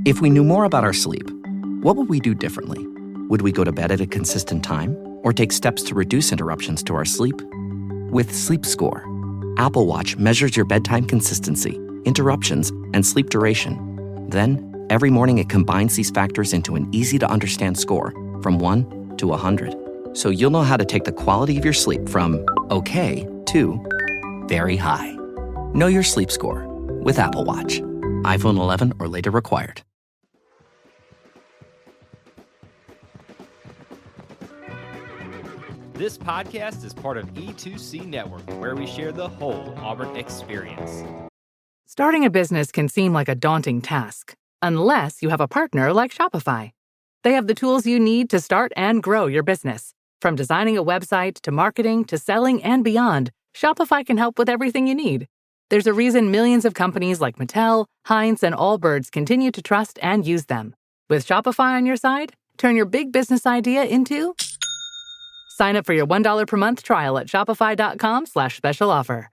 If we knew more about our sleep, what would we do differently? Would we go to bed at a consistent time or take steps to reduce interruptions to our sleep? With Sleep Score, Apple Watch measures your bedtime consistency, interruptions, and sleep duration. Then, every morning it combines these factors into an easy-to-understand score from 1 to 100. So you'll know how to take the quality of your sleep from okay to very high. Know your sleep score with Apple Watch. iPhone 11 or later required. This podcast is part of E2C Network, where we share the whole Auburn experience. Starting a business can seem like a daunting task, unless you have a partner like Shopify. They have the tools you need to start and grow your business. From designing a website to marketing to selling and beyond, Shopify can help with everything you need. There's a reason millions of companies like Mattel, Heinz, and Allbirds continue to trust and use them. With Shopify on your side, turn your big business idea into... Sign up for your $1 per month trial at shopify.com/special offer.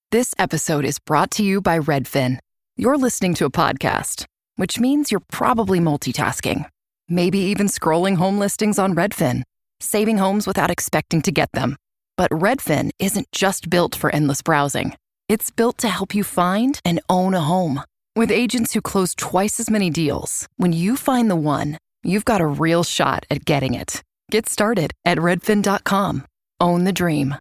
This episode is brought to you by Redfin. You're listening to a podcast, which means you're probably multitasking. Maybe even scrolling home listings on Redfin, saving homes without expecting to get them. But Redfin isn't just built for endless browsing. It's built to help you find and own a home. With agents who close twice as many deals, when you find the one, you've got a real shot at getting it. Get started at redfin.com. Own the dream.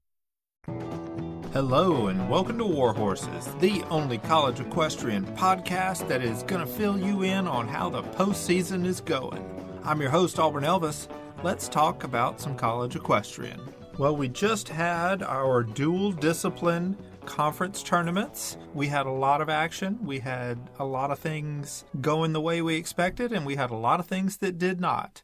Hello and welcome to War Horses, the only college equestrian podcast that is going to fill you in on how the postseason is going. I'm your host, Auburn Elvis. Let's talk about some college equestrian. Well, we just had our dual discipline conference tournaments. We had a lot of action. We had a lot of things going the way we expected, and we had a lot of things that did not.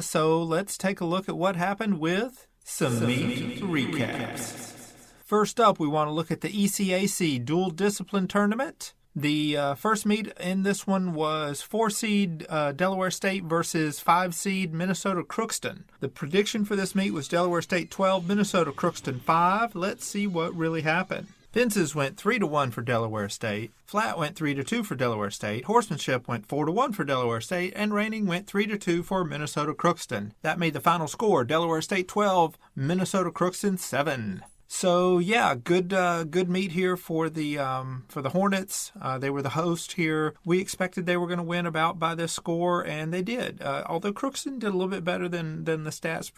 So let's take a look at what happened with some meet recaps. First up, we want to look at the ECAC dual discipline tournament. The first meet in this one was 4-seed Delaware State versus 5-seed Minnesota Crookston. The prediction for this meet was Delaware State 12, Minnesota Crookston 5. Let's see what really happened. Fences went 3-1 for Delaware State. Flat went 3-2 for Delaware State. Horsemanship went 4-1 for Delaware State. And reining went 3-2 for Minnesota Crookston. That made the final score Delaware State 12, Minnesota Crookston 7. So yeah, good meet here for the Hornets. They were the host here. We expected they were going to win about by this score, and they did. Although Crookston did a little bit better than the stats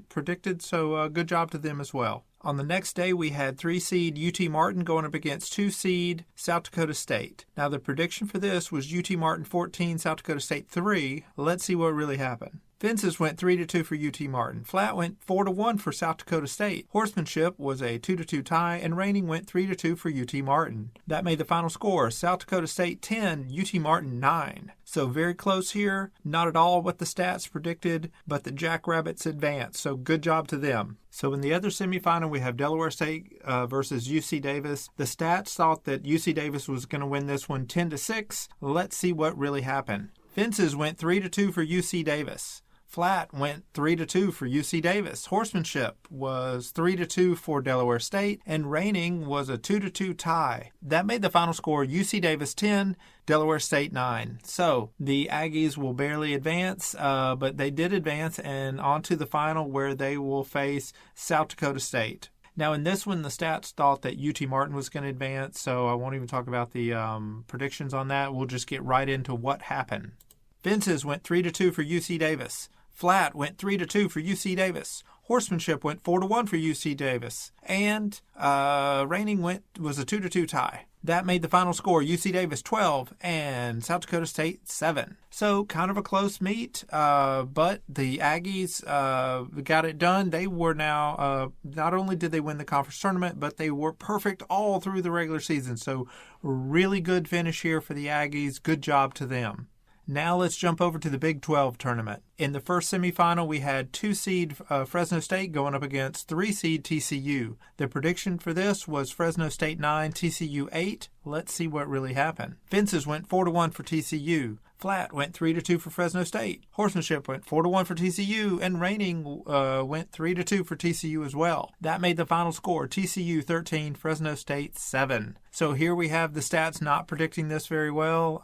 predicted, so good job to them as well. On the next day, we had 3-seed UT Martin going up against 2-seed South Dakota State. Now the prediction for this was UT Martin 14, South Dakota State 3. Let's see what really happened. Fences went 3-2 for UT Martin. Flat went 4-1 for South Dakota State. Horsemanship was a 2-2 tie, and reining went 3-2 for UT Martin. That made the final score South Dakota State 10, UT Martin 9. So very close here. Not at all what the stats predicted, but the Jackrabbits advanced. So good job to them. So in the other semifinal, we have Delaware State versus UC Davis. The stats thought that UC Davis was going to win this one 10-6. Let's see what really happened. Fences went 3-2 for UC Davis. Flat went 3-2 for UC Davis. Horsemanship was 3-2 for Delaware State, and reining was a 2-2 tie. That made the final score UC Davis 10, Delaware State 9. So the Aggies will barely advance, but they did advance and on to the final where they will face South Dakota State. Now, in this one, the stats thought that UT Martin was going to advance, so I won't even talk about the predictions on that. We'll just get right into what happened. Fences went 3-2 for UC Davis. Flat went 3-2 for UC Davis. Horsemanship went 4-1 for UC Davis. And reining was a 2-2 tie. That made the final score UC Davis 12 and South Dakota State 7. So kind of a close meet, but the Aggies got it done. They were now, not only did they win the conference tournament, but they were perfect all through the regular season. So really good finish here for the Aggies. Good job to them. Now let's jump over to the Big 12 tournament. In the first semifinal, we had 2-seed Fresno State going up against 3-seed TCU. The prediction for this was Fresno State 9, TCU 8. Let's see what really happened. Fences went 4-1 for TCU. Flat went 3-2 for Fresno State. Horsemanship went 4-1 for TCU, and reining went 3-2 for TCU as well. That made the final score TCU 13, Fresno State 7. So here we have the stats not predicting this very well.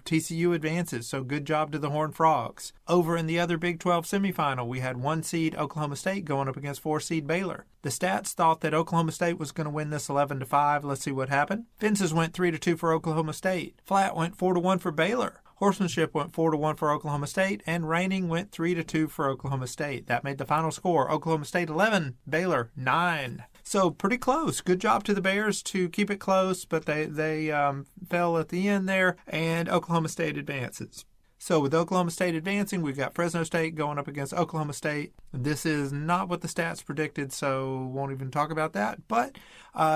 TCU advances, so good job to the Horned Frogs. Over in the other Big 12 semifinal, we had 1-seed Oklahoma State going up against 4-seed Baylor. The stats thought that Oklahoma State was going to win this 11-5. Let's see what happened. Fences went 3-2 for Oklahoma State. Flat went 4-1 for Baylor. Horsemanship went 4-1 for Oklahoma State, and reining went 3-2 for Oklahoma State. That made the final score Oklahoma State 11, Baylor 9. So pretty close. Good job to the Bears to keep it close, but they fell at the end there, and Oklahoma State advances. So with Oklahoma State advancing, we've got Fresno State going up against Oklahoma State. This is not what the stats predicted, so won't even talk about that. But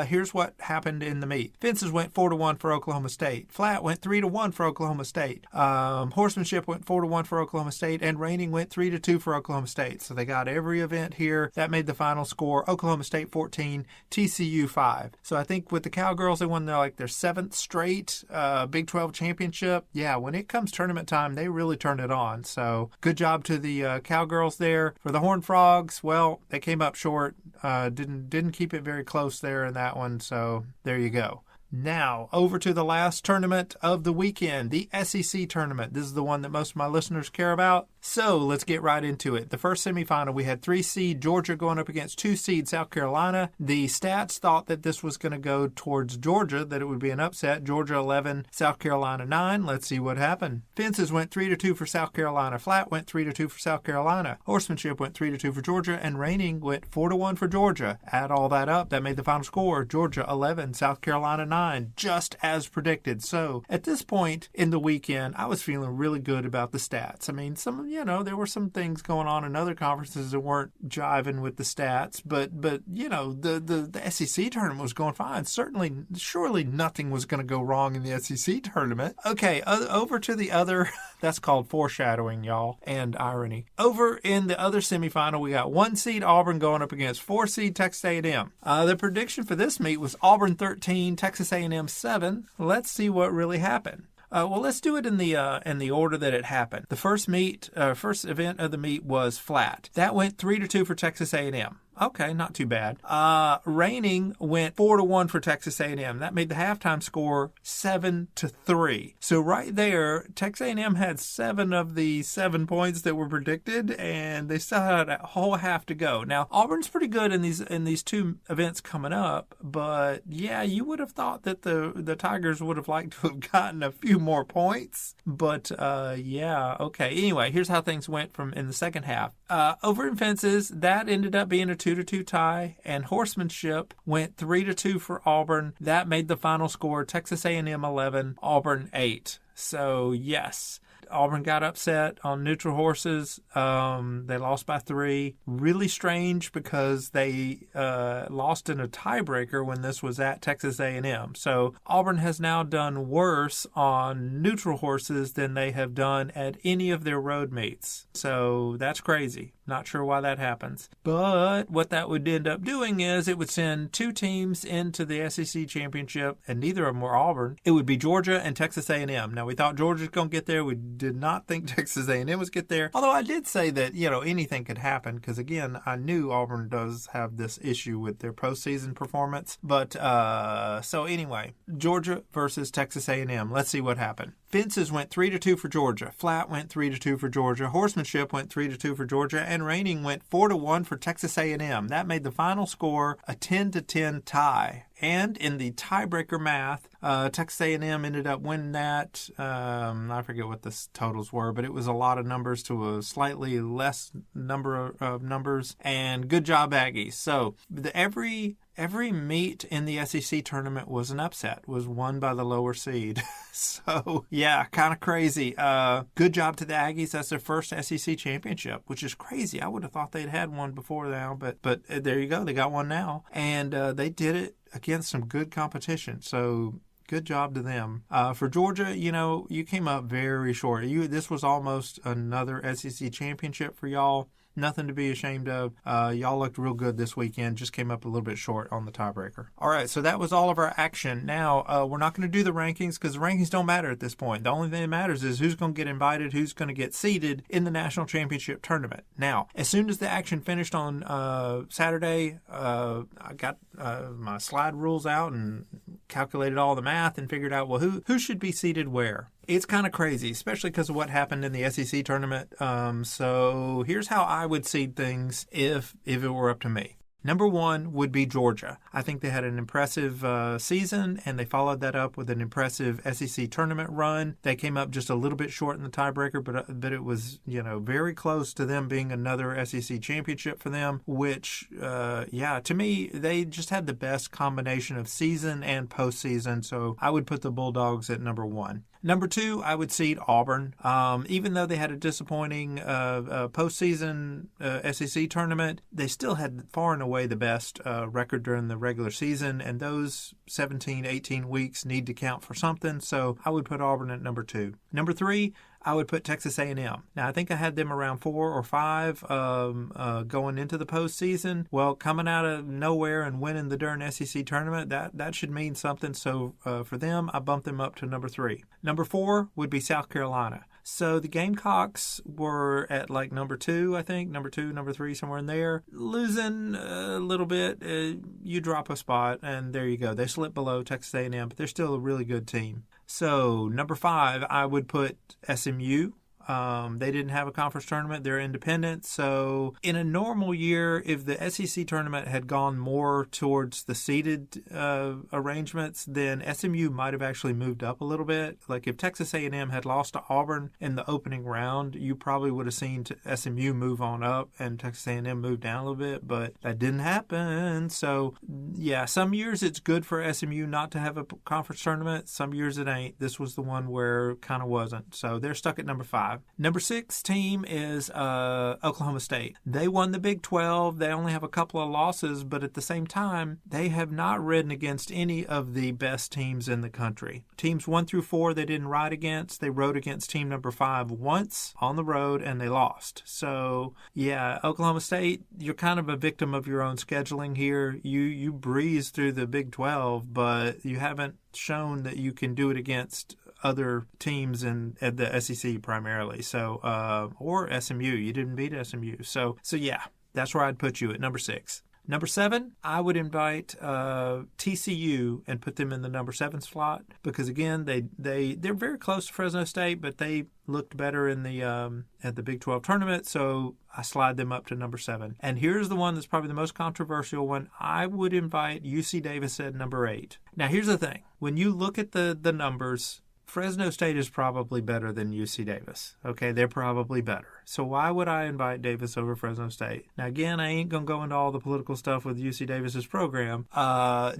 here's what happened in the meet. Fences went 4-1 for Oklahoma State. Flat went 3-1 for Oklahoma State. Horsemanship went 4-1 for Oklahoma State, and reining went 3-2 for Oklahoma State. So they got every event here. That made the final score Oklahoma State 14, TCU 5. So I think with the Cowgirls, they won their 7th straight Big 12 championship. Yeah, when it comes tournament time, they really turned it on. So good job to the Cowgirls there. For the Horned Frogs, well, they came up short. Didn't keep it very close there in that one. So there you go. Now, over to the last tournament of the weekend, the SEC tournament. This is the one that most of my listeners care about. So let's get right into it. The first semifinal, we had 3-seed Georgia going up against 2-seed South Carolina. The stats thought that this was going to go towards Georgia, that it would be an upset. Georgia 11, South Carolina 9. Let's see what happened. Fences went 3-2 for South Carolina. Flat went 3-2 for South Carolina. Horsemanship went 3-2 for Georgia, and reining went 4-1 for Georgia. Add all that up, that made the final score Georgia 11, South Carolina 9, just as predicted. So at this point in the weekend, I was feeling really good about the stats. I mean, there were some things going on in other conferences that weren't jiving with the stats, but the SEC tournament was going fine. Surely nothing was going to go wrong in the SEC tournament. Okay, over to the other, that's called foreshadowing, y'all, and irony. Over in the other semifinal, we got 1-seed Auburn going up against 4-seed Texas A&M. The prediction for this meet was Auburn 13, Texas A&M 7. Let's see what really happened. Well, let's do it in the order that it happened. The first event of the meet was flat. That went 3-2 for Texas A&M. Okay, not too bad. Reining went 4-1 for Texas A&M. That made the halftime score 7-3. So right there, Texas A&M had 7 of the 7 points that were predicted, and they still had a whole half to go. Now, Auburn's pretty good in these two events coming up, but yeah, you would have thought that the Tigers would have liked to have gotten a few more points. But yeah, okay. Anyway, here's how things went in the second half. Over in fences, that ended up being a 2-2 tie, and horsemanship went 3-2 for Auburn. That made the final score Texas A&M 11, Auburn 8. So yes, Auburn got upset on neutral horses. They lost by 3. Really strange because they lost in a tiebreaker when this was at Texas A&M. So Auburn has now done worse on neutral horses than they have done at any of their road meets. So that's crazy. Not sure why that happens. But what that would end up doing is it would send 2 teams into the SEC championship, and neither of them were Auburn. It would be Georgia and Texas A&M. Now, we thought Georgia was going to get there. We did not think Texas A&M was get there. Although I did say that, anything could happen because, again, I knew Auburn does have this issue with their postseason performance. But, so anyway, Georgia versus Texas A&M. Let's see what happened. Fences went 3-2 for Georgia. Flat went 3-2 for Georgia. Horsemanship went 3-2 for Georgia. And reining went 4-1 for Texas A&M. That made the final score a 10-10 tie. And in the tiebreaker math, Texas A&M ended up winning that. I forget what the totals were, but it was a lot of numbers to a slightly less number of numbers. And good job, Aggies. So every meet in the SEC tournament was an upset, was won by the lower seed. So, yeah, kind of crazy. Good job to the Aggies. That's their first SEC championship, which is crazy. I would have thought they'd had one before now, but there you go. They got one now. And they did it against some good competition. So good job to them. For Georgia, you came up very short. This was almost another SEC championship for y'all. Nothing to be ashamed of. Y'all looked real good this weekend. Just came up a little bit short on the tiebreaker. All right, so that was all of our action. Now, we're not going to do the rankings because the rankings don't matter at this point. The only thing that matters is who's going to get invited, who's going to get seeded in the national championship tournament. Now, as soon as the action finished on Saturday, I got my slide rules out and calculated all the math and figured out, well, who should be seeded where. It's kind of crazy, especially because of what happened in the SEC tournament. So here's how I would seed things if it were up to me. Number 1 would be Georgia. I think they had an impressive season, and they followed that up with an impressive SEC tournament run. They came up just a little bit short in the tiebreaker, but it was very close to them being another SEC championship for them. Which, to me, they just had the best combination of season and postseason. So I would put the Bulldogs at number 1. Number 2, I would seed Auburn. Even though they had a disappointing postseason SEC tournament, they still had far and away the best record during the regular season, and those 17, 18 weeks need to count for something, so I would put Auburn at number 2. Number 3, I would put Texas A&M. Now, I think I had them around 4 or 5 going into the postseason. Well, coming out of nowhere and winning the darn SEC tournament, that should mean something. So for them, I bumped them up to number 3. Number 4 would be South Carolina. So the Gamecocks were at like number 2, I think. Number 2, number 3, somewhere in there. Losing a little bit. You drop a spot, and there you go. They slip below Texas A&M, but they're still a really good team. So number 5, I would put SMU. They didn't have a conference tournament. They're independent. So in a normal year, if the SEC tournament had gone more towards the seeded arrangements, then SMU might have actually moved up a little bit. Like if Texas A&M had lost to Auburn in the opening round, you probably would have seen SMU move on up and Texas A&M move down a little bit, but that didn't happen. So yeah, some years it's good for SMU not to have a conference tournament. Some years it ain't. This was the one where it kind of wasn't. So they're stuck at number 5. Number 6 team is Oklahoma State. They won the Big 12. They only have a couple of losses, but at the same time, they have not ridden against any of the best teams in the country. Teams 1 through 4 they didn't ride against. They rode against team number 5 once on the road, and they lost. So, yeah, Oklahoma State, you're kind of a victim of your own scheduling here. You breeze through the Big 12, but you haven't shown that you can do it against other teams at the SEC primarily. So, or SMU. You didn't beat SMU. So yeah, that's where I'd put you at number 6. Number 7, I would invite TCU and put them in the number 7 slot because again, they're very close to Fresno State, but they looked better in the at the Big 12 tournament, so I slide them up to number 7. And here's the one that's probably the most controversial one. I would invite UC Davis at number 8. Now, here's the thing: when you look at the numbers, Fresno State is probably better than UC Davis. Okay, they're probably better. So why would I invite Davis over Fresno State? Now, again, I ain't going to go into all the political stuff with UC Davis's program.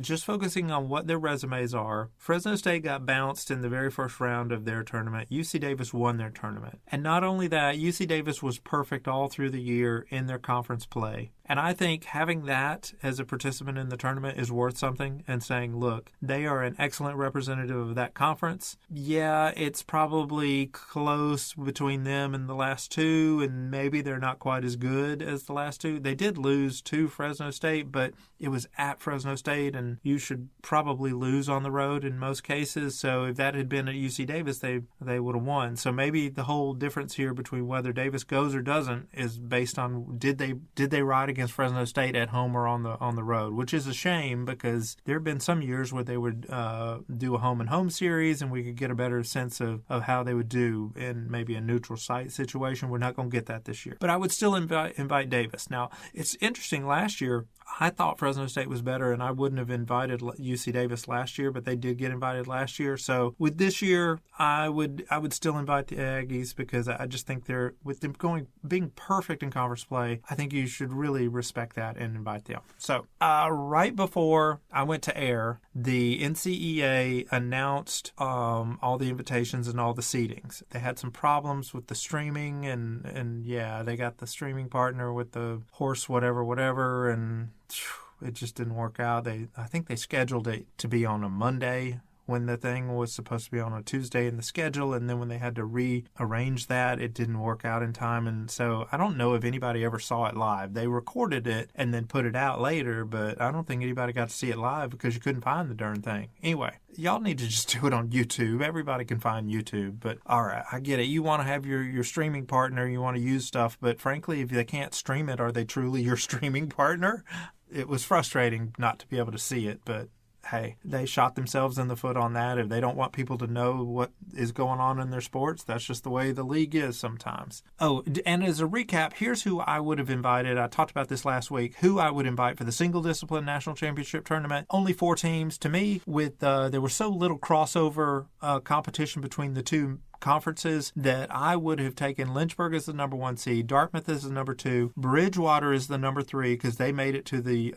Just focusing on what their resumes are. Fresno State got bounced in the very first round of their tournament. UC Davis won their tournament. And not only that, UC Davis was perfect all through the year in their conference play. And I think having that as a participant in the tournament is worth something and saying, look, they are an excellent representative of that conference. Yeah, it's probably close between them and the last two, and maybe they're not quite as good as the last two. They did lose to Fresno State, but it was at Fresno State, and you should probably lose on the road in most cases. So if that had been at UC Davis, they would have won. So maybe the whole difference here between whether Davis goes or doesn't is based on did they ride against Fresno State at home or on the road, which is a shame because there have been some years where they would do a home and home series, and we could get a better sense of how they would do in maybe a neutral site situation. We're not going to get that this year, but I would still invite Davis. Now, it's interesting. Last year, I thought Fresno State was better, and I wouldn't have invited UC Davis last year, but they did get invited last year. So with this year, I would still invite the Aggies because I just think they're with them being perfect in conference play. I think you should really respect that and invite them. So right before I went to air, the NCEA announced all the invitations and all the seatings. They had some problems with the streaming, and yeah, they got the streaming partner with the horse whatever, and it just didn't work out. I think they scheduled it to be on a Monday, when the thing was supposed to be on a Tuesday in the schedule, and then when they had to rearrange that, it didn't work out in time. And so I don't know if anybody ever saw it live. They recorded it and then put it out later, but I don't think anybody got to see it live because you couldn't find the darn thing. Anyway, y'all need to just do it on YouTube. Everybody can find YouTube. But all right, I get it. You want to have your streaming partner, you want to use stuff, but frankly, if they can't stream it, are they truly your streaming partner? It was frustrating not to be able to see it, but hey, they shot themselves in the foot on that. If they don't want people to know what is going on in their sports, that's just the way the league is sometimes. Oh, and as a recap, here's who I would have invited. I talked about this last week. Who I would invite for the single discipline national championship tournament. Only 4 teams. To me, with there was so little crossover competition between the two conferences that I would have taken Lynchburg as the number 1 seed, Dartmouth as the number 2, Bridgewater is the number 3 because they made it to the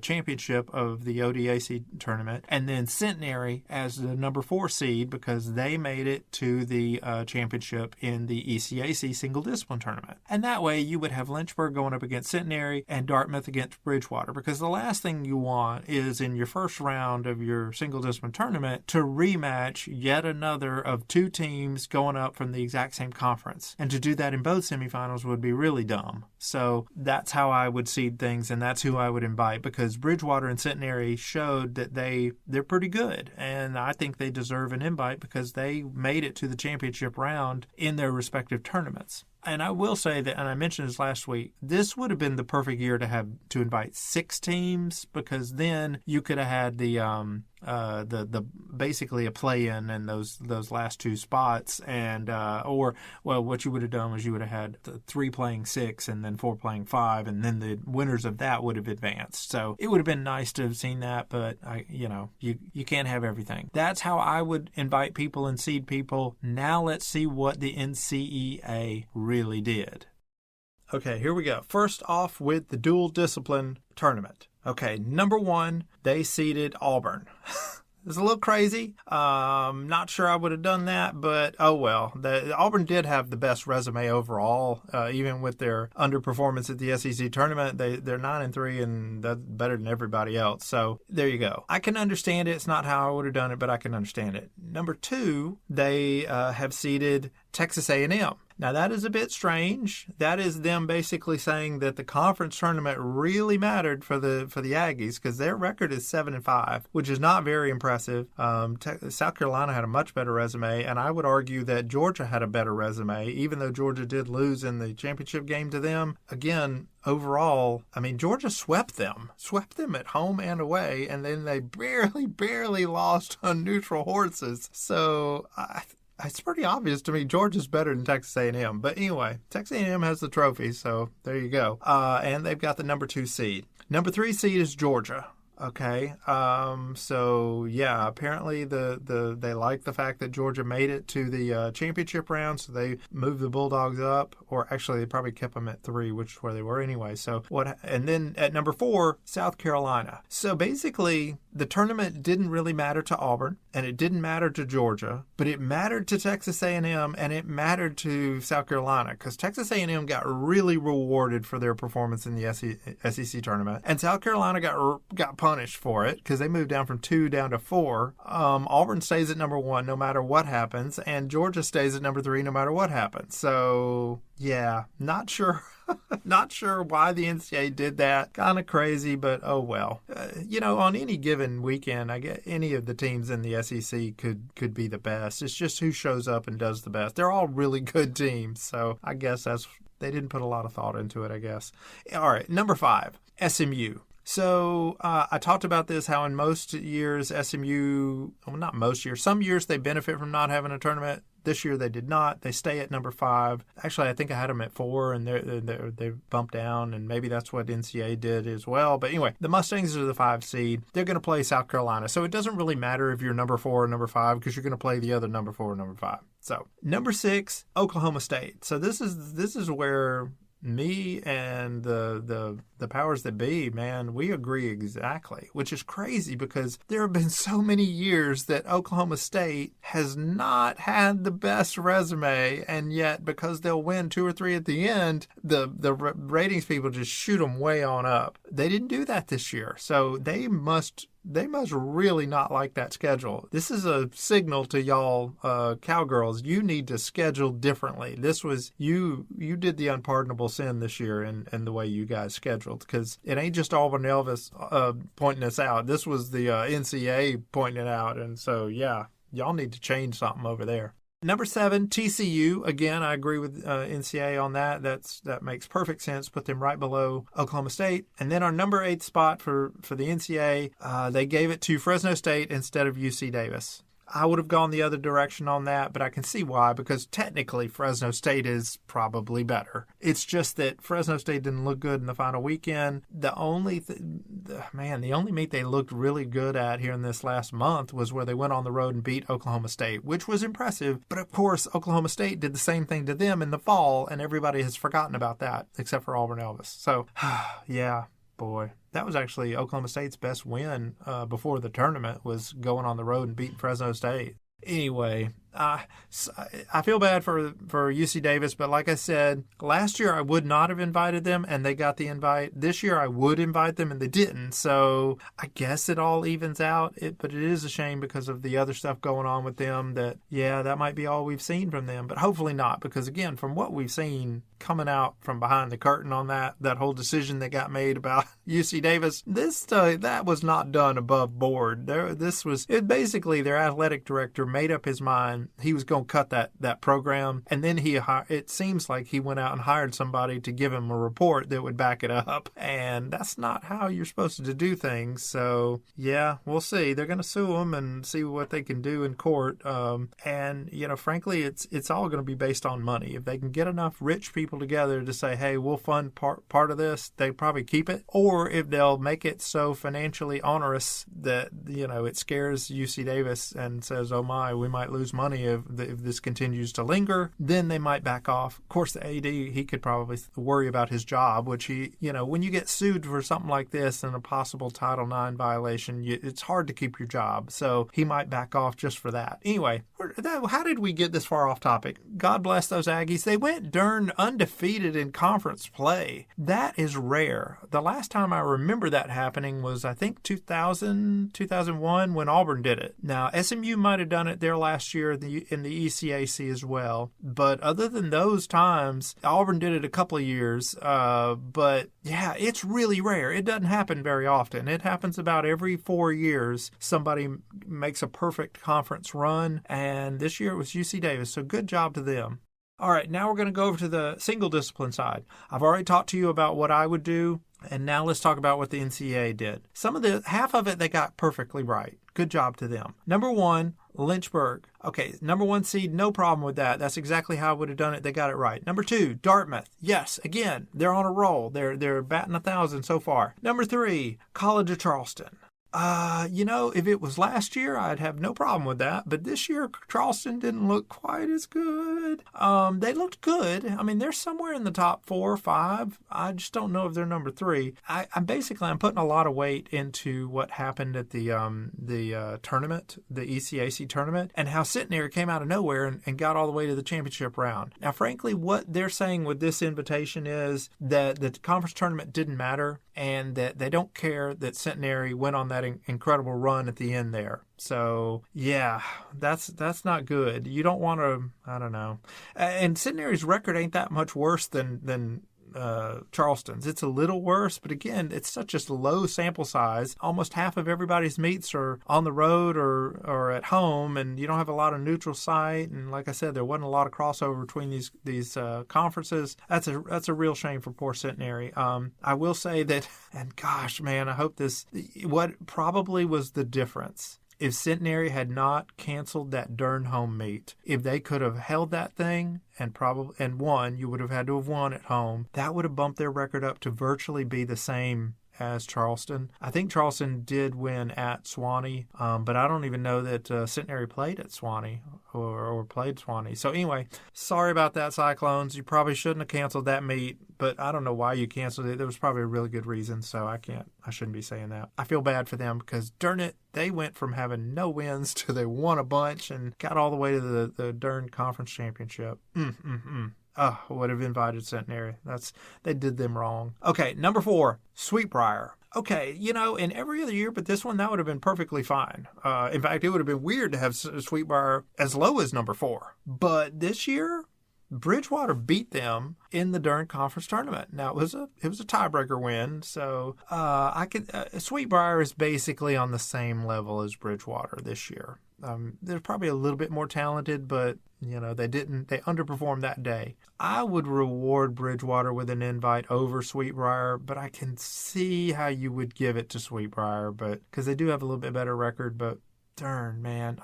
championship of the ODAC tournament, and then Centenary as the number 4 seed because they made it to the championship in the ECAC single discipline tournament. And that way you would have Lynchburg going up against Centenary and Dartmouth against Bridgewater, because the last thing you want is in your first round of your single discipline tournament to rematch yet another of 2 teams going up from the exact same conference. And to do that in both semifinals would be really dumb. So that's how I would seed things, and that's who I would invite, because Bridgewater and Centenary showed that they're pretty good. And I think they deserve an invite because they made it to the championship round in their respective tournaments. And I will say that, and I mentioned this last week, this would have been the perfect year to invite 6 teams, because then you could have had the basically a play-in and those last 2 spots, and what you would have done was you would have had 3 playing 6 and then 4 playing 5, and then the winners of that would have advanced. So it would have been nice to have seen that, but you can't have everything. That's how I would invite people and seed people. Now let's see what the NCEA really did. Okay, here we go. First off with the dual discipline tournament. Okay, number 1, they seeded Auburn. It's a little crazy. Not sure I would have done that, but oh well. Auburn did have the best resume overall, even with their underperformance at the SEC tournament. They're 9-3, and that's better than everybody else. So there you go. I can understand it. It's not how I would have done it, but I can understand it. Number 2, they have seeded Texas A&M. Now, that is a bit strange. That is them basically saying that the conference tournament really mattered for the Aggies, because their record is 7-5, which is not very impressive. South Carolina had a much better resume, and I would argue that Georgia had a better resume, even though Georgia did lose in the championship game to them. Again, overall, I mean, Georgia swept them at home and away, and then they barely lost on neutral horses. So it's pretty obvious to me Georgia's better than Texas A&M. But anyway, Texas A&M has the trophy, so there you go. And they've got the number 2 seed. Number 3 seed is Georgia. Okay, so yeah, apparently they like the fact that Georgia made it to the championship round, so they moved the Bulldogs up, or actually they probably kept them at 3, which is where they were anyway. So and then at number 4, South Carolina. So basically, the tournament didn't really matter to Auburn, and it didn't matter to Georgia, but it mattered to Texas A&M, and it mattered to South Carolina, because Texas A&M got really rewarded for their performance in the SEC tournament, and South Carolina got punished for it because they moved down from 2 down to 4. Auburn stays at number 1 no matter what happens, and Georgia stays at number 3 no matter what happens. So yeah, not sure why the NCAA did that. Kind of crazy, but oh well. On any given weekend, I get any of the teams in the SEC could be the best. It's just who shows up and does the best. They're all really good teams, so I guess they didn't put a lot of thought into it, I guess. All right, number 5, SMU. So I talked about this, how in most years SMU, well, not most years, some years they benefit from not having a tournament. This year they did not. They stay at number 5. Actually, I think I had them at 4, and they bumped down, and maybe that's what NCAA did as well. But anyway, the Mustangs are the 5 seed. They're going to play South Carolina. So it doesn't really matter if you're number 4 or number 5, because you're going to play the other number 4 or number 5. So number 6, Oklahoma State. So this is where me and the powers that be, man, we agree exactly, which is crazy because there have been so many years that Oklahoma State has not had the best resume, and yet because they'll win 2 or 3 at the end, the ratings people just shoot them way on up. They didn't do that this year, so they must they must really not like that schedule. This is a signal to y'all cowgirls. You need to schedule differently. This was, you did the unpardonable sin this year in the way you guys scheduled, because it ain't just Auburn Elvis pointing this out. This was the NCEA pointing it out. And so, yeah, y'all need to change something over there. Number 7, TCU. Again, I agree with NCAA on that. That makes perfect sense. Put them right below Oklahoma State. And then our number 8 spot for the NCAA, they gave it to Fresno State instead of UC Davis. I would have gone the other direction on that, but I can see why, because technically Fresno State is probably better. It's just that Fresno State didn't look good in the final weekend. The only meet they looked really good at here in this last month was where they went on the road and beat Oklahoma State, which was impressive. But of course, Oklahoma State did the same thing to them in the fall, and everybody has forgotten about that except for Auburn Elvis. So, yeah. Boy, that was actually Oklahoma State's best win before the tournament, was going on the road and beating Fresno State. Anyway, I feel bad for UC Davis, but like I said, last year I would not have invited them, and they got the invite. This year I would invite them, and they didn't. So I guess it all evens out. But it is a shame because of the other stuff going on with them that, yeah, that might be all we've seen from them. But hopefully not, because, again, from what we've seen coming out from behind the curtain on that whole decision that got made about UC Davis, that was not done above board. Basically their athletic director made up his mind he was going to cut that program, and then it seems like he went out and hired somebody to give him a report that would back it up, and that's not how you're supposed to do things. So yeah, we'll see. They're going to sue him and see what they can do in court, and frankly, it's all going to be based on money. If they can get enough rich people together to say, hey, we'll fund part of this, they probably keep it. Or if they'll make it so financially onerous that it scares UC Davis and says, oh my, we might lose money if this continues to linger, then they might back off. Of course, the AD, he could probably worry about his job, which when you get sued for something like this and a possible Title IX violation, it's hard to keep your job. So he might back off just for that. Anyway, how did we get this far off topic? God bless those Aggies. They went darn undefeated in conference play. That is rare. The last time I remember that happening was, I think, 2001 when Auburn did it. Now, SMU might have done it there last year in the ECAC as well. But other than those times, Auburn did it a couple of years. But yeah, it's really rare. It doesn't happen very often. It happens about every 4 years. Somebody makes a perfect conference run. And this year it was UC Davis. So good job to them. All right, now we're going to go over to the single discipline side. I've already talked to you about what I would do, and now let's talk about what the NCEA did. Half of it they got perfectly right. Good job to them. Number 1, Lynchburg. Okay, number 1 seed, no problem with that. That's exactly how I would have done it. They got it right. Number 2, Dartmouth. Yes, again, they're on a roll. They're batting 1,000 so far. Number 3, College of Charleston. If it was last year, I'd have no problem with that. But this year, Charleston didn't look quite as good. They looked good. I mean, they're somewhere in the top 4 or 5. I just don't know if they're number 3. I'm putting a lot of weight into what happened at the tournament, the ECAC tournament, and how Centenary came out of nowhere and got all the way to the championship round. Now, frankly, what they're saying with this invitation is that the conference tournament didn't matter, and that they don't care that Centenary went on that incredible run at the end there. So, yeah, that's not good. You don't want to, I don't know. And Centenary's record ain't that much worse than Charleston's. It's a little worse, but again, it's such a low sample size. Almost half of everybody's meets are on the road or at home, and you don't have a lot of neutral site. And like I said, there wasn't a lot of crossover between these conferences. That's a real shame for poor Centenary. I will say that, and gosh, man, I hope what probably was the difference. If Centenary had not canceled that darn home meet, if they could have held that thing and won, you would have had to have won at home. That would have bumped their record up to virtually be the same as Charleston. I think Charleston did win at Swanee, but I don't even know that Centenary played at Swanee or played Swanee. So anyway, sorry about that, Cyclones. You probably shouldn't have canceled that meet, but I don't know why you canceled it. There was probably a really good reason, so I shouldn't be saying that. I feel bad for them because, darn it, they went from having no wins to they won a bunch and got all the way to the darn conference championship. I would have invited Centenary. They did them wrong. Okay, number 4, Sweetbriar. Okay, in every other year but this one, that would have been perfectly fine. In fact, it would have been weird to have Sweetbriar as low as number 4. But this year, Bridgewater beat them in the Durham Conference Tournament. Now, it was a tiebreaker win, so Sweetbriar is basically on the same level as Bridgewater this year. They're probably a little bit more talented, but they underperformed that day. I would reward Bridgewater with an invite over Sweetbriar, but I can see how you would give it to Sweetbriar, but because they do have a little bit better record. But darn, man,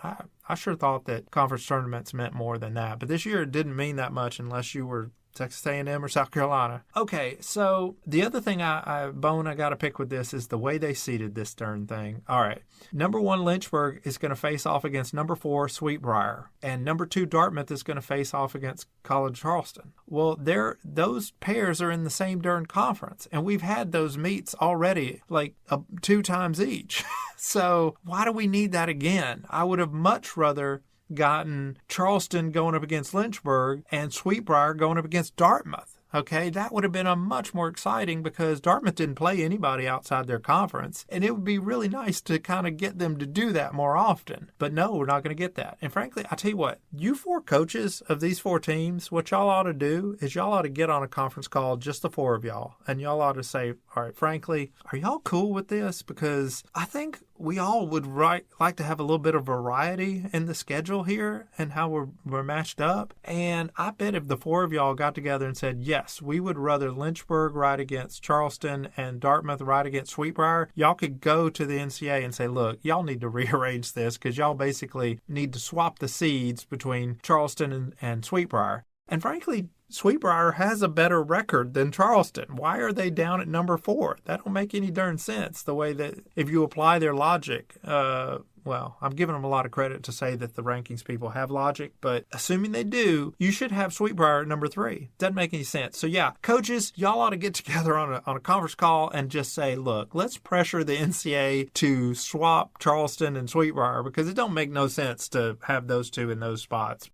I sure thought that conference tournaments meant more than that. But this year it didn't mean that much unless you were Texas A&M or South Carolina. Okay, so the other thing I got to pick with this is the way they seeded this darn thing. All right, number 1 Lynchburg is going to face off against number 4 Sweetbriar, and number 2 Dartmouth is going to face off against College Charleston. Well, those pairs are in the same darn conference, and we've had those meets already, like 2 times each. So why do we need that again? I would have much rather gotten Charleston going up against Lynchburg and Sweetbriar going up against Dartmouth. Okay, that would have been a much more exciting because Dartmouth didn't play anybody outside their conference, and it would be really nice to kind of get them to do that more often. But no, we're not going to get that. And frankly, I tell you what, you 4 coaches of these 4 teams, what y'all ought to do is y'all ought to get on a conference call, just the 4 of y'all, and y'all ought to say, all right, frankly, are y'all cool with this? Because I think we all would like to have a little bit of variety in the schedule here and how we're matched up. And I bet if the 4 of y'all got together and said, yes, we would rather Lynchburg ride against Charleston and Dartmouth ride against Sweetbriar, y'all could go to the NCEA and say, look, y'all need to rearrange this because y'all basically need to swap the seeds between Charleston and Sweetbriar. And frankly, Sweetbriar has a better record than Charleston. Why are they down at number 4? That don't make any darn sense the way that if you apply their logic. Well, I'm giving them a lot of credit to say that the rankings people have logic, but assuming they do, you should have Sweetbriar at number 3. Doesn't make any sense. So yeah, coaches, y'all ought to get together on a conference call and just say, look, let's pressure the NCAA to swap Charleston and Sweetbriar because it don't make no sense to have those 2 in those spots.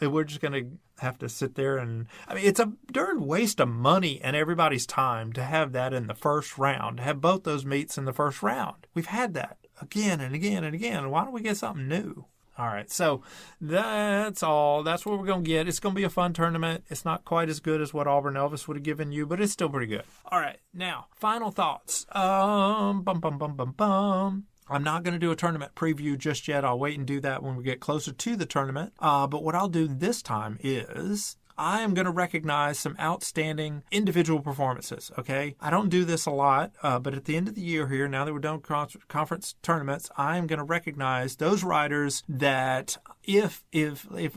We're just going to have to sit there and, it's a darn waste of money and everybody's time to have that in the first round, to have both those meets in the first round. We've had that again and again and again. Why don't we get something new? All right, so that's all. That's what we're going to get. It's going to be a fun tournament. It's not quite as good as what Auburn Elvis would have given you, but it's still pretty good. All right, now, final thoughts. I'm not going to do a tournament preview just yet. I'll wait and do that when we get closer to the tournament. But what I'll do this time is I am going to recognize some outstanding individual performances, okay? I don't do this a lot, but at the end of the year here, now that we're done conference tournaments, I am going to recognize those riders that if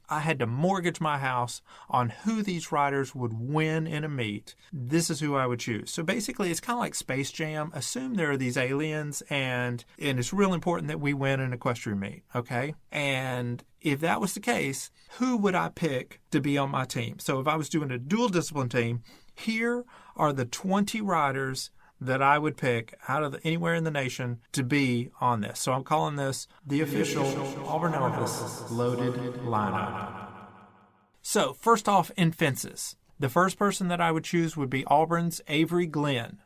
I had to mortgage my house on who these riders would win in a meet, this is who I would choose. So basically, it's kind of like Space Jam. Assume there are these aliens, and it's real important that we win an equestrian meet, okay? And if that was the case, who would I pick to be on my team? So if I was doing a dual discipline team, here are the 20 riders that I would pick out of anywhere in the nation to be on this. So I'm calling this the official Auburn Elvis loaded lineup. So first off, in fences, the first person that I would choose would be Auburn's Avery Glenn.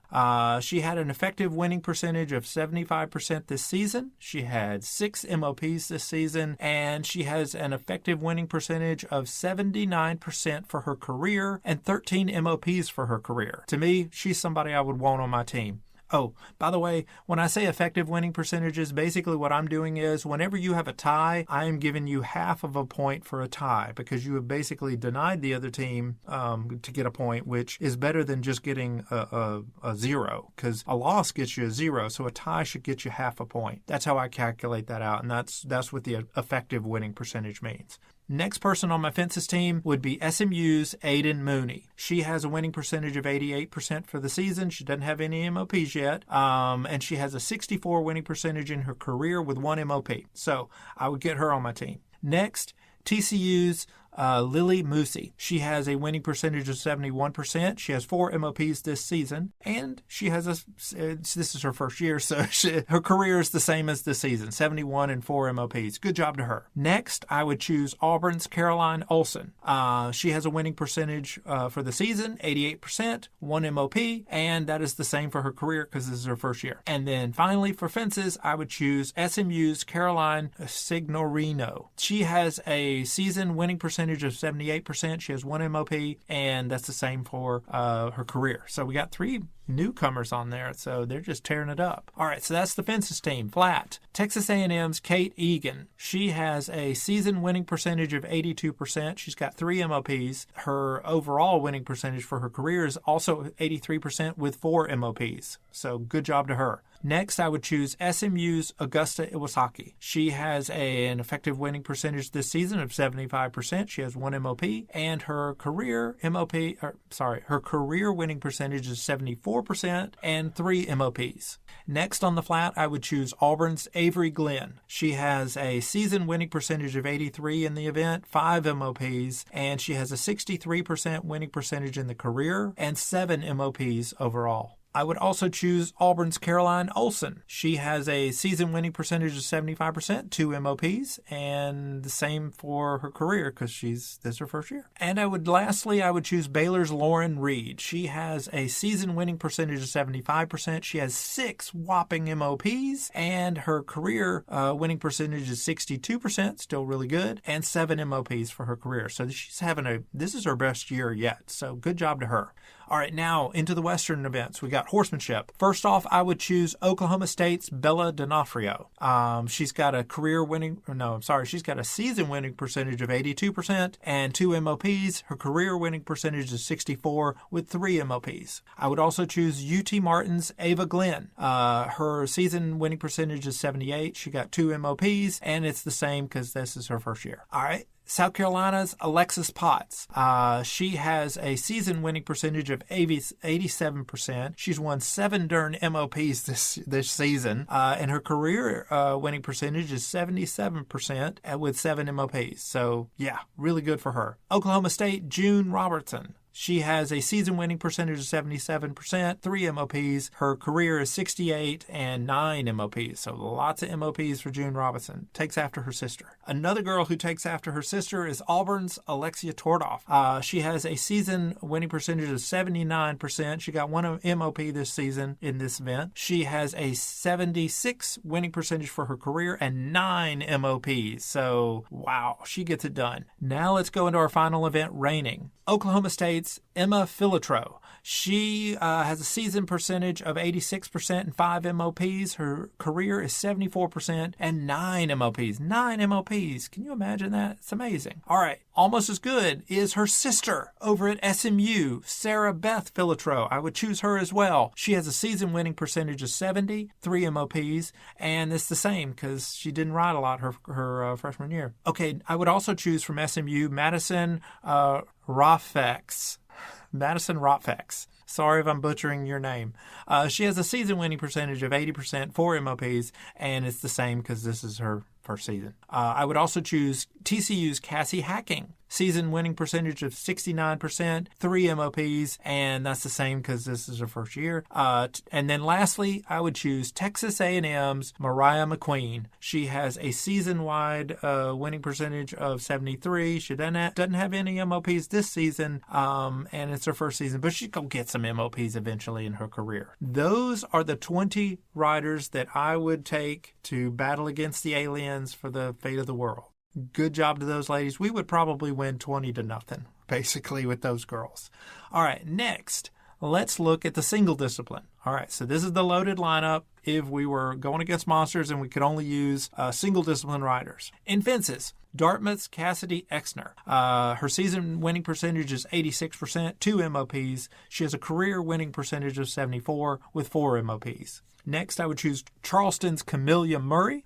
She had an effective winning percentage of 75% this season. She had 6 MOPs this season, and she has an effective winning percentage of 79% for her career and 13 MOPs for her career. To me, she's somebody I would want on my team. Oh, by the way, when I say effective winning percentages, basically what I'm doing is whenever you have a tie, I am giving you half of a point for a tie because you have basically denied the other team to get a point, which is better than just getting a 0 because a loss gets you a 0, so a tie should get you half a point. That's how I calculate that out, and that's what the effective winning percentage means. Next person on my fences team would be SMU's Aiden Mooney. She has a winning percentage of 88% for the season. She doesn't have any MOPs yet, and she has a 64 winning percentage in her career with 1 MOP. So I would get her on my team. Next, TCU's Lily Moosey. She has a winning percentage of 71%. She has 4 MOPs this season, and she has this is her first year, so her career is the same as this season, 71 and 4 MOPs. Good job to her. Next, I would choose Auburn's Caroline Olson. She has a winning percentage for the season, 88%, 1 MOP, and that is the same for her career because this is her first year. And then finally, for fences, I would choose SMU's Caroline Signorino. She has a season winning percentage of 78%. She has 1 MOP, and that's the same for her career. So we got 3 newcomers on there, so they're just tearing it up. All right, so that's the fences team. Flat. Texas A&M's Kate Egan. She has a season winning percentage of 82%. She's got 3 MOPs. Her overall winning percentage for her career is also 83% with 4 MOPs. So good job to her. Next, I would choose SMU's Augusta Iwasaki. She has an effective winning percentage this season of 75%. She has 1 MOP, and her career winning percentage is 74% and 3 MOPs. Next on the flat, I would choose Auburn's Avery Glenn. She has a season winning percentage of 83 in the event, 5 MOPs, and she has a 63% winning percentage in the career and 7 MOPs overall. I would also choose Auburn's Caroline Olson. She has a season winning percentage of 75%, 2 MOPs, and the same for her career because this is her first year. And I would choose Baylor's Lauren Reed. She has a season winning percentage of 75%. She has 6 whopping MOPs, and her career winning percentage is 62%, still really good, and 7 MOPs for her career. So this is her best year yet. So good job to her. All right, now into the Western events. We got horsemanship. First off, I would choose Oklahoma State's Bella D'Onofrio. She's got a season winning percentage of 82% and 2 MOPs. Her career winning percentage is 64 with 3 MOPs. I would also choose UT Martin's Ava Glenn. Her season winning percentage is 78. She got 2 MOPs, and it's the same because this is her first year. All right. South Carolina's Alexis Potts. She has a season winning percentage of 87%. She's won 7 darn MOPs this season, and her career winning percentage is 77% with 7 MOPs. So yeah, really good for her. Oklahoma State, June Robertson. She has a season winning percentage of 77%, 3 MOPs. Her career is 68 and 9 MOPs. So lots of MOPs for June Robinson. Takes after her sister. Another girl who takes after her sister is Auburn's Alexia Tordoff. She has a season winning percentage of 79%. She got 1 MOP this season in this event. She has a 76 winning percentage for her career and 9 MOPs. So wow, she gets it done. Now let's go into our final event, reining. Oklahoma State's Emma Filotro. She has a season percentage of 86% and 5 MOPs. Her career is 74% and 9 MOPs. 9 MOPs. Can you imagine that? It's amazing. All right. Almost as good is her sister over at SMU, Sarah Beth Filotro. I would choose her as well. She has a season winning percentage of 70, 3 MOPs, and it's the same because she didn't ride a lot her freshman year. Okay, I would also choose from SMU Madison Rofex. Madison Rofex. Sorry if I'm butchering your name. She has a season winning percentage of 80%, 4 MOPs, and it's the same because this is her first season. I would also choose TCU's Cassie Hacking. Season winning percentage of 69%, 3 MOPs, and that's the same because this is her first year. And then lastly, I would choose Texas A&M's Mariah McQueen. She has a season-wide winning percentage of 73. She doesn't have any MOPs this season, and it's her first season, but she's going to get some MOPs eventually in her career. Those are the 20 riders that I would take to battle against the aliens for the fate of the world. Good job to those ladies. We would probably win 20-0, basically, with those girls. All right, next, let's look at the single discipline. All right, so this is the loaded lineup if we were going against monsters and we could only use single discipline riders. In fences, Dartmouth's Cassidy Exner. Her season winning percentage is 86%, 2 MOPs. She has a career winning percentage of 74 with 4 MOPs. Next, I would choose Charleston's Camellia Murray,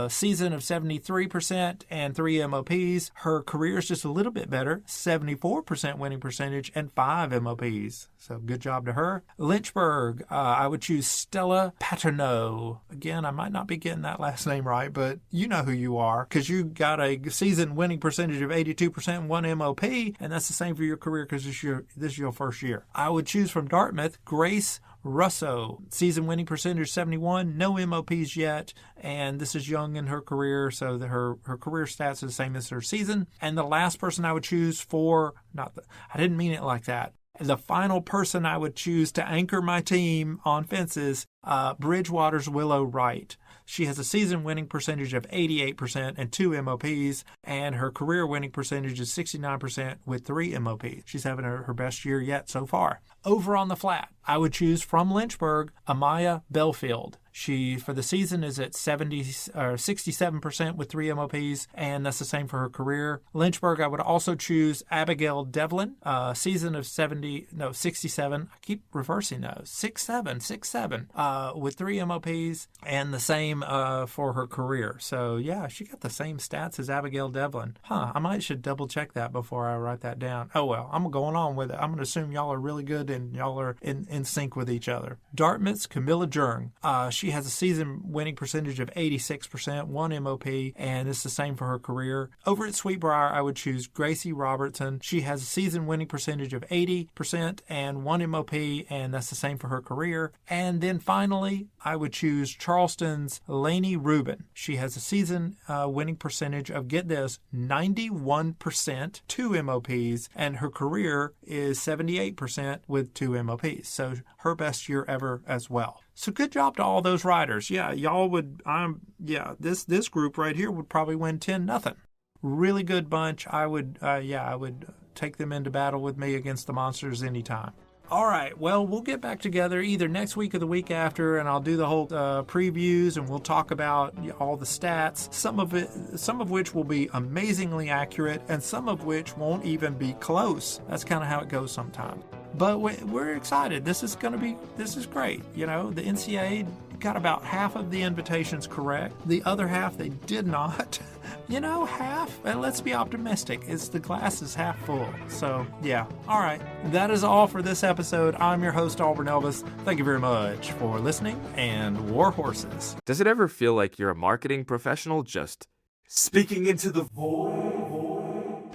season of 73% and 3 MOPs. Her career is just a little bit better, 74% winning percentage and 5 MOPs. So good job to her. Lynchburg, I would choose Stella Paterno. Garno. Again, I might not be getting that last name right, but you know who you are because you got a season winning percentage of 82% and 1 MOP, and that's the same for your career because this is your first year. I would choose from Dartmouth, Grace Russo, season winning percentage 71, no MOPs yet, and this is young in her career, so her career stats are the same as her season. And the last person I would choose for, I didn't mean it like that. The final person I would choose to anchor my team on fences, Bridgewater's Willow Wright. She has a season winning percentage of 88% and 2 MOPs, and her career winning percentage is 69% with 3 MOPs. She's having her best year yet so far. Over on the flat, I would choose from Lynchburg, Amaya Belfield. She, for the season, is at 67% with 3 MOPs, and that's the same for her career. Lynchburg, I would also choose Abigail Devlin, season of 67. I keep reversing those. 67, with 3 MOPs, and the same for her career. So, yeah, she got the same stats as Abigail Devlin. I should double check that before I write that down. Oh, well, I'm going on with it. I'm going to assume y'all are really good and y'all are in sync with each other. Dartmouth's Camilla Jung. She has a season winning percentage of 86%, 1 MOP, and it's the same for her career. Over at Sweetbriar, I would choose Gracie Robertson. She has a season winning percentage of 80% and 1 MOP, and that's the same for her career. And then finally, I would choose Charleston's Lainey Rubin. She has a season winning percentage of, get this, 91%, 2 MOPs, and her career is 78% with 2 MOPs. So her best year ever as well. So good job to all those riders. Yeah, y'all would, this group right here would probably win 10-0. Really good bunch. I would take them into battle with me against the monsters anytime. All right, well, we'll get back together either next week or the week after, and I'll do the whole previews, and we'll talk about all the stats, some of which will be amazingly accurate, and some of which won't even be close. That's kind of how it goes sometimes. But we're excited. This is great. You know, the NCEA got about half of the invitations correct. The other half, they did not. Half. And let's be optimistic. The glass is half full. So, yeah. All right. That is all for this episode. I'm your host, Auburn Elvis. Thank you very much for listening, and war horses. Does it ever feel like you're a marketing professional just speaking into the void?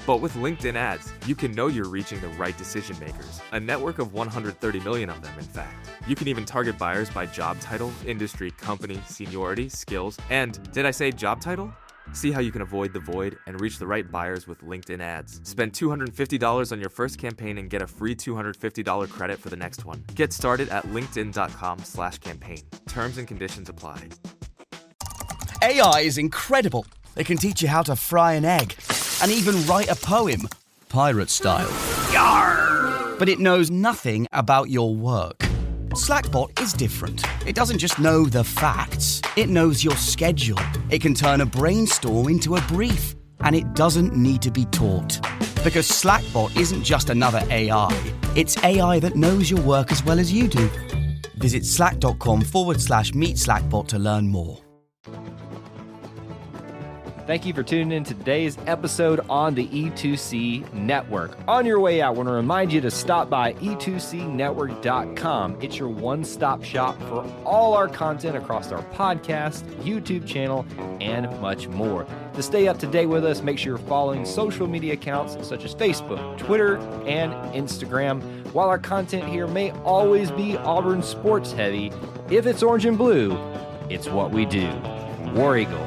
But with LinkedIn ads, you can know you're reaching the right decision makers. A network of 130 million of them, in fact. You can even target buyers by job title, industry, company, seniority, skills, and did I say job title? See how you can avoid the void and reach the right buyers with LinkedIn ads. Spend $250 on your first campaign and get a free $250 credit for the next one. Get started at linkedin.com/campaign. Terms and conditions apply. AI is incredible. It can teach you how to fry an egg and even write a poem, pirate style. Yarr! But it knows nothing about your work. Slackbot is different. It doesn't just know the facts. It knows your schedule. It can turn a brainstorm into a brief. And it doesn't need to be taught. Because Slackbot isn't just another AI. It's AI that knows your work as well as you do. Visit slack.com/meet Slackbot to learn more. Thank you for tuning in to today's episode on the E2C Network. On your way out, I want to remind you to stop by e2cnetwork.com. It's your one-stop shop for all our content across our podcast, YouTube channel, and much more. To stay up to date with us, make sure you're following social media accounts such as Facebook, Twitter, and Instagram. While our content here may always be Auburn sports heavy, if it's orange and blue, it's what we do. War Eagle.